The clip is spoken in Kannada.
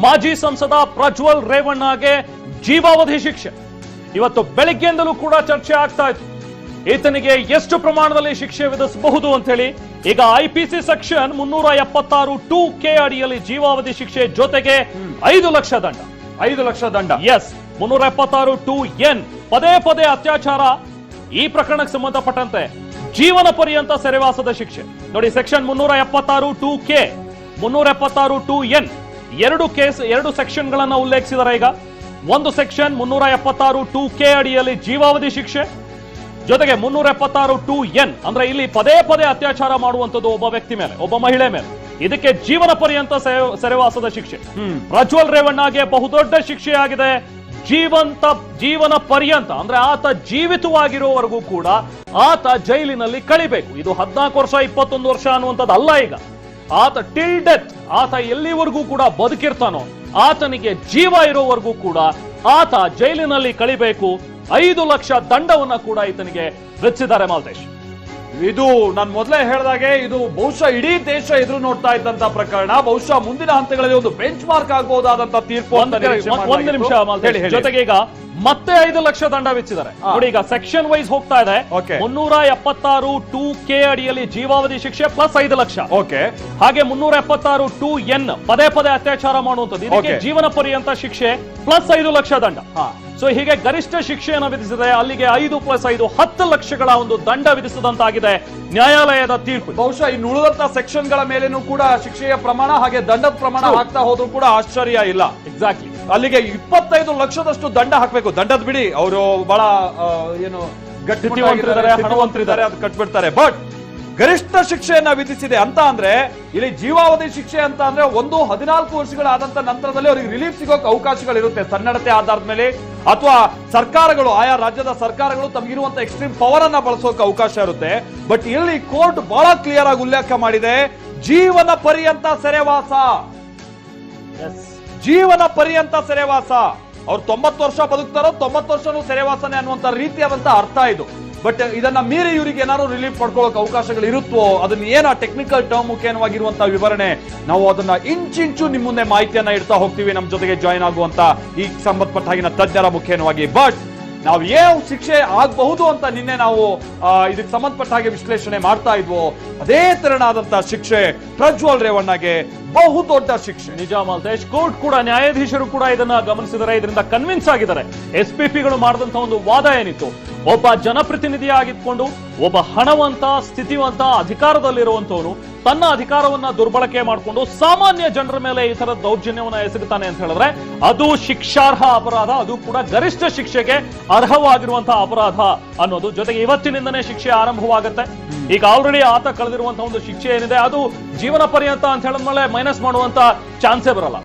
ಮಾಜಿ ಸಂಸದ ಪ್ರಜ್ವಲ್ ರೇವಣ್ಣಗೆ ಜೀವಾವಧಿ ಶಿಕ್ಷೆ. ಇವತ್ತು ಬೆಳಗ್ಗೆಯಿಂದಲೂ ಕೂಡ ಚರ್ಚೆ ಆಗ್ತಾ ಇತ್ತು, ಈತನಿಗೆ ಎಷ್ಟು ಪ್ರಮಾಣದಲ್ಲಿ ಶಿಕ್ಷೆ ವಿಧಿಸಬಹುದು ಅಂತ ಹೇಳಿ. ಈಗ IPC ಸೆಕ್ಷನ್ 376(2K) ಅಡಿಯಲ್ಲಿ ಜೀವಾವಧಿ ಶಿಕ್ಷೆ ಜೊತೆಗೆ 5 ಲಕ್ಷ ದಂಡ. 5 ಲಕ್ಷ ದಂಡ. ಎಸ್, 376(2N) ಪದೇ ಪದೇ ಅತ್ಯಾಚಾರ. ಈ ಪ್ರಕರಣಕ್ಕೆ ಸಂಬಂಧಪಟ್ಟಂತೆ ಜೀವನ ಪರ್ಯಂತ ಸೆರೆವಾಸದ ಶಿಕ್ಷೆ. ನೋಡಿ, ಸೆಕ್ಷನ್ 376(2K), 376(2N) ಎರಡು ಸೆಕ್ಷನ್ ಗಳನ್ನ ಉಲ್ಲೇಖಿಸಿದ್ದಾರೆ. ಈಗ ಒಂದು ಸೆಕ್ಷನ್ 376(2K) ಅಡಿಯಲ್ಲಿ ಜೀವಾವಧಿ ಶಿಕ್ಷೆ, ಜೊತೆಗೆ 376(2N) ಅಂದ್ರೆ ಇಲ್ಲಿ ಪದೇ ಪದೇ ಅತ್ಯಾಚಾರ ಮಾಡುವಂತದ್ದು ಒಬ್ಬ ವ್ಯಕ್ತಿ ಮೇಲೆ, ಒಬ್ಬ ಮಹಿಳೆ ಮೇಲೆ. ಇದಕ್ಕೆ ಜೀವನ ಪರ್ಯಂತ ಸೆರೆವಾಸದ ಶಿಕ್ಷೆ. ಪ್ರಜ್ವಲ್ ರೇವಣ್ಣಗೆ ಬಹುದೊಡ್ಡ ಶಿಕ್ಷೆಯಾಗಿದೆ. ಜೀವನ ಪರ್ಯಂತ ಅಂದ್ರೆ ಆತ ಜೀವಿತವಾಗಿರುವವರೆಗೂ ಕೂಡ ಆತ ಜೈಲಿನಲ್ಲಿ ಕಳಿಬೇಕು. ಇದು 14 ವರ್ಷ 21 ವರ್ಷ ಅನ್ನುವಂಥದ್ದು ಅಲ್ಲ. ಈಗ ಆತ ಟಿಲ್ ಡೆತ್, ಆತ ಎಲ್ಲಿವರೆಗೂ ಕೂಡ ಬದುಕಿರ್ತಾನೋ, ಆತನಿಗೆ ಜೀವ ಇರೋವರೆಗೂ ಕೂಡ ಆತ ಜೈಲಿನಲ್ಲಿ ಕಳಿಬೇಕು. 5 ಲಕ್ಷ ದಂಡವನ್ನ ಕೂಡ ಈತನಿಗೆ ವಿಧಿಸಿದ್ದಾರೆ. ಮಾಲ್ತೇಶ್, ಇದು ನಾನು ಮೊದಲೇ ಹೇಳಿದಾಗೆ ಇದು ಬಹುಶಃ ಇಡೀ ದೇಶ ಎದುರು ನೋಡ್ತಾ ಇದ್ದಂತ ಪ್ರಕರಣ. ಬಹುಶಃ ಮುಂದಿನ ಹಂತಗಳಲ್ಲಿ ಒಂದು ಬೆಂಚ್ ಮಾರ್ಕ್ ಆಗಬಹುದಾದಂತ ತೀರ್ಪು. ಒಂದು ನಿಮಿಷ ಮಾಲ್ತೇಶ್, ಜೊತೆಗೆ ಈಗ ಮತ್ತೆ 5 ಲಕ್ಷ ದಂಡ ವಿಧಿಸಿದ್ದಾರೆ. ನೋಡಿ, ಈಗ ಸೆಕ್ಷನ್ ವೈಸ್ ಹೋಗ್ತಾ ಇದೆ. 376(2K) ಅಡಿಯಲ್ಲಿ ಜೀವಾವಧಿ ಶಿಕ್ಷೆ ಪ್ಲಸ್ 5 ಲಕ್ಷ. ಹಾಗೆ 376(2N) ಪದೇ ಪದೇ ಅತ್ಯಾಚಾರ ಮಾಡುವಂತದ್ದು, ಇದಕ್ಕೆ ಜೀವನ ಪರ್ಯಂತ ಶಿಕ್ಷೆ ಪ್ಲಸ್ 5 ಲಕ್ಷ ದಂಡ. ಸೊ ಹೀಗೆ ಗರಿಷ್ಠ ಶಿಕ್ಷೆಯನ್ನು ವಿಧಿಸಿದೆ. ಅಲ್ಲಿಗೆ 5 + 5 10 ಲಕ್ಷಗಳ ಒಂದು ದಂಡ ವಿಧಿಸಿದಂತಾಗಿದೆ ನ್ಯಾಯಾಲಯದ ತೀರ್ಪು. ಬಹುಶಃ ಇನ್ನು ಉಳಿದಂತ ಸೆಕ್ಷನ್ ಗಳ ಮೇಲೇನೂ ಕೂಡ ಶಿಕ್ಷೆಯ ಪ್ರಮಾಣ ಹಾಗೆ ದಂಡದ ಪ್ರಮಾಣ ಆಗ್ತಾ ಹೋದ್ರೂ ಕೂಡ ಆಶ್ಚರ್ಯ ಇಲ್ಲ. ಎಕ್ಸಾಕ್ಟ್ಲಿ, ಅಲ್ಲಿಗೆ 25 ಲಕ್ಷದಷ್ಟು ದಂಡ ಹಾಕ್ಬೇಕು. ದಂಡದ ಬಿಡಿ, ಅವರು ಬಹಳ ಏನು ಹಣವಂತರಿದ್ದಾರೆ, ಅದು ಕಟ್ಬಿಡ್ತಾರೆ. ಬಟ್ ಗರಿಷ್ಠ ಶಿಕ್ಷೆಯನ್ನ ವಿಧಿಸಿದೆ ಅಂತ ಅಂದ್ರೆ ಇಲ್ಲಿ ಜೀವಾವಧಿ ಶಿಕ್ಷೆ ಅಂತ ಅಂದ್ರೆ 14 ವರ್ಷಗಳಾದಂತ ನಂತರದಲ್ಲಿ ಅವರಿಗೆ ರಿಲೀಫ್ ಸಿಗೋಕೆ ಅವಕಾಶಗಳಿರುತ್ತೆ, ಸನ್ನಡತೆ ಆಧಾರದ ಮೇಲೆ, ಅಥವಾ ಸರ್ಕಾರಗಳು, ಆಯಾ ರಾಜ್ಯದ ಸರ್ಕಾರಗಳು ತಮಗಿರುವಂತ ಎಕ್ಸ್ಟ್ರೀಮ್ ಪವರ್ ಅನ್ನ ಬಳಸೋಕೆ ಅವಕಾಶ ಇರುತ್ತೆ. ಬಟ್ ಇಲ್ಲಿ ಕೋರ್ಟ್ ಬಹಳ ಕ್ಲಿಯರ್ ಆಗಿ ಉಲ್ಲೇಖ ಮಾಡಿದೆ, ಜೀವನ ಪರ್ಯಂತ ಸೆರೆವಾಸ. ಜೀವನ ಪರ್ಯಂತ ಸೆರೆವಾಸ. ಅವ್ರು 90 ವರ್ಷ ಬದುಕ್ತಾರೋ 90 ವರ್ಷನೂ ಸೆರೆವಾಸನೆ ಅನ್ನುವಂತ ರೀತಿಯಾದಂತ ಅರ್ಥ ಇದು. ಬಟ್ ಇದನ್ನ ಮೀರಿ ಇವರಿಗೆ ಏನಾದ್ರು ರಿಲೀಫ್ ಪಡ್ಕೊಳ್ಳೋಕೆ ಅವಕಾಶಗಳು ಇರುತ್ತೋ, ಅದನ್ನ ಏನ ಟೆಕ್ನಿಕಲ್ ಟರ್ಮ್ ಮುಖೇನವಾಗಿರುವಂತಹ ವಿವರಣೆ ನಾವು ಅದನ್ನ ಇಂಚಿಂಚು ನಿಮ್ಮ ಮುಂದೆ ಮಾಹಿತಿಯನ್ನ ಇಡ್ತಾ ಹೋಗ್ತೀವಿ, ನಮ್ಮ ಜೊತೆಗೆ ಜಾಯಿನ್ ಆಗುವಂತ ಈ ಸಂಬಂಧಪಟ್ಟ ಹಾಗಿನ ತಜ್ಞರ ಮುಖೇನವಾಗಿ. ಬಟ್ ನಾವು ಏನು ಶಿಕ್ಷೆ ಆಗಬಹುದು ಅಂತ ನಿನ್ನೆ ನಾವು ಇದಕ್ಕೆ ಸಂಬಂಧಪಟ್ಟ ಹಾಗೆ ವಿಶ್ಲೇಷಣೆ ಮಾಡ್ತಾ ಇದ್ವೋ, ಅದೇ ತೆರನಾದಂತಹ ಶಿಕ್ಷೆ ಪ್ರಜ್ವಲ್ ರೇವಣ್ಣಗೆ ಬಹುದೊಡ್ಡ ಶಿಕ್ಷೆ. ನಿಜ ಮಾಲ್ತೇಶ್, ಕೋರ್ಟ್ ಕೂಡ, ನ್ಯಾಯಾಧೀಶರು ಕೂಡ ಇದನ್ನ ಗಮನಿಸಿದರೆ, ಇದರಿಂದ ಕನ್ವಿನ್ಸ್ ಆಗಿದ್ದಾರೆ. SPPಗಳು ಮಾಡಿದಂತ ಒಂದು ವಾದ ಏನಿತ್ತು, ಒಬ್ಬ ಜನಪ್ರತಿನಿಧಿಯಾಗಿದ್ಕೊಂಡು ಒಬ್ಬ ಹಣವಂತ, ಸ್ಥಿತಿವಂತ, ಅಧಿಕಾರದಲ್ಲಿರುವಂತವನು ತನ್ನ ಅಧಿಕಾರವನ್ನ ದುರ್ಬಳಕೆ ಮಾಡಿಕೊಂಡು ಸಾಮಾನ್ಯ ಜನರ ಮೇಲೆ ಈ ತರ ದೌರ್ಜನ್ಯವನ್ನ ಎಸಗುತ್ತಾನೆ ಅಂತ ಹೇಳಿದ್ರೆ ಅದು ಶಿಕ್ಷಾರ್ಹ ಅಪರಾಧ, ಅದು ಕೂಡ ಗರಿಷ್ಠ ಶಿಕ್ಷೆಗೆ ಅರ್ಹವಾಗಿರುವಂತಹ ಅಪರಾಧ ಅನ್ನೋದು. ಜೊತೆಗೆ ಇವತ್ತಿನಿಂದನೇ ಶಿಕ್ಷೆ ಆರಂಭವಾಗುತ್ತೆ. ಈಗ ಆಲ್ರೆಡಿ ಆತ ಕಳೆದಿರುವಂತಹ ಒಂದು ಶಿಕ್ಷೆ ಏನಿದೆ ಅದು ಜೀವನ ಪರ್ಯಂತ ಅಂತ ಹೇಳಿದ್ಮೇಲೆ ಮೈನಸ್ ಮಾಡುವಂತ ಚಾನ್ಸೇ ಬರಲ್ಲ.